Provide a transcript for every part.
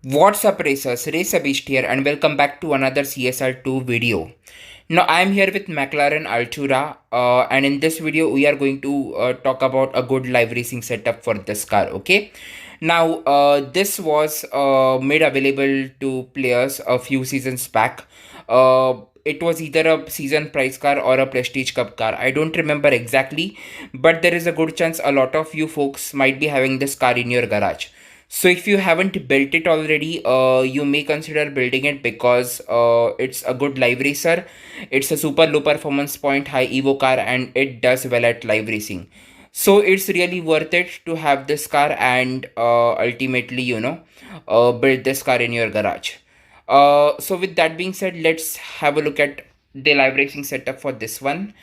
What's up racers, RacerBeast here and welcome back to another CSR2 video. Now I am here with Mclaren Artura and in this video we are going to talk about a good live racing setup for this car, okay? Now this was made available to players a few seasons back. It was either a season prize car or a prestige cup car. I don't remember exactly, but there is a good chance a lot of you folks might be having this car in your garage. So if you haven't built it already, you may consider building it because it's a good live racer. It's a super low performance point, high Evo car, and it does well at live racing. So it's really worth it to have this car and ultimately, build this car in your garage. So with that being said, let's have a look at the live racing setup for this one.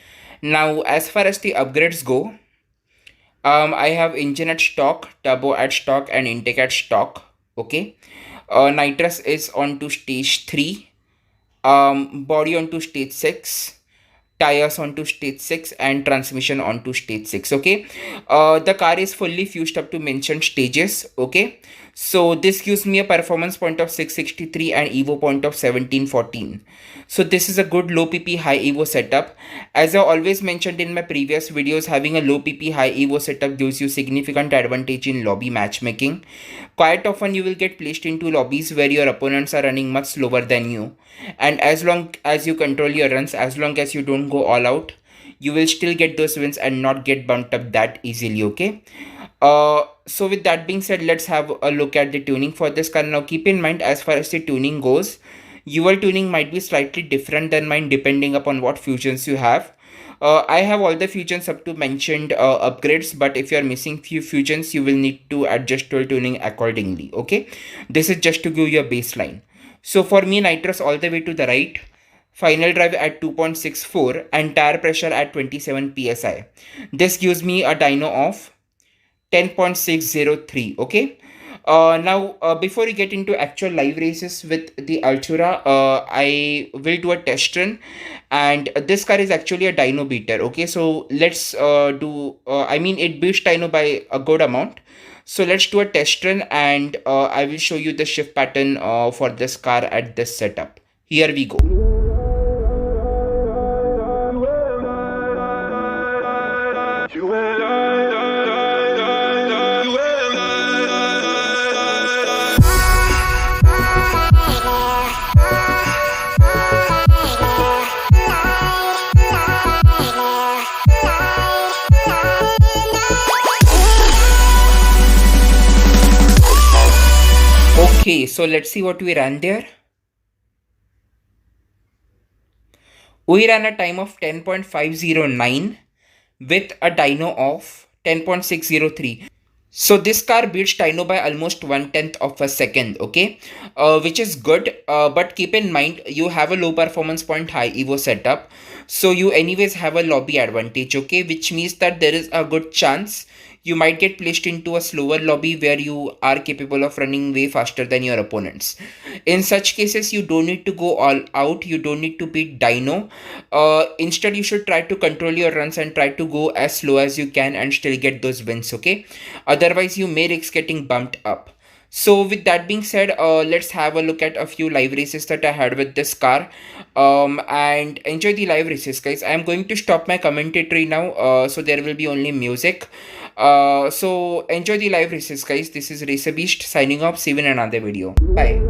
Now, as far as the upgrades go, I have engine at stock, turbo at stock, and intake at stock. Okay. Nitrous is onto stage 3. Body onto stage 6. Tires onto stage 6 and transmission onto stage 6. Okay. The car is fully fused up to mentioned stages. Okay. So this gives me a performance point of 663 and Evo point of 1714. So this is a good low PP high Evo setup. As I always mentioned in my previous videos, having a low PP high Evo setup gives you significant advantage in lobby matchmaking. Quite often you will get placed into lobbies where your opponents are running much slower than you. And as long as you control your runs, as long as you don't go all out, you will still get those wins and not get bumped up that easily, okay? So with that being said, let's have a look at the tuning for this car. Now keep in mind, as far as the tuning goes, your tuning might be slightly different than mine depending upon what fusions you have. I have all the fusions up to mentioned upgrades, but if you are missing few fusions, you will need to adjust your tuning accordingly, okay? This is just to give you a baseline. So for me, nitrous all the way to the right, final drive at 2.64 and tire pressure at 27 psi. This gives me a dyno of 10.603, okay? Now, before we get into actual live races with the Artura, I will do a test run, and this car is actually a dyno beater, okay? So let's it beats dyno by a good amount. So let's do a test run and I will show you the shift pattern for this car at this setup. Here we go. Okay, so let's see what we ran there. We ran a time of 10.509 with a dyno of 10.603. So this car beats dyno by almost 1/10 of a second, okay? Which is good, but keep in mind you have a low performance point high Evo setup. So you anyways have a lobby advantage, okay? Which means that there is a good chance you might get placed into a slower lobby where you are capable of running way faster than your opponents. In such cases, you don't need to go all out. You don't need to beat dyno. Instead, you should try to control your runs and try to go as slow as you can and still get those wins, okay? Otherwise, you may risk getting bumped up. So with that being said, let's have a look at a few live races that I had with this car and enjoy the live races, guys. I'm going to stop my commentary now, so there will be only music. So enjoy the live races, guys. This is RacerBeast signing off. See you in another video. Bye.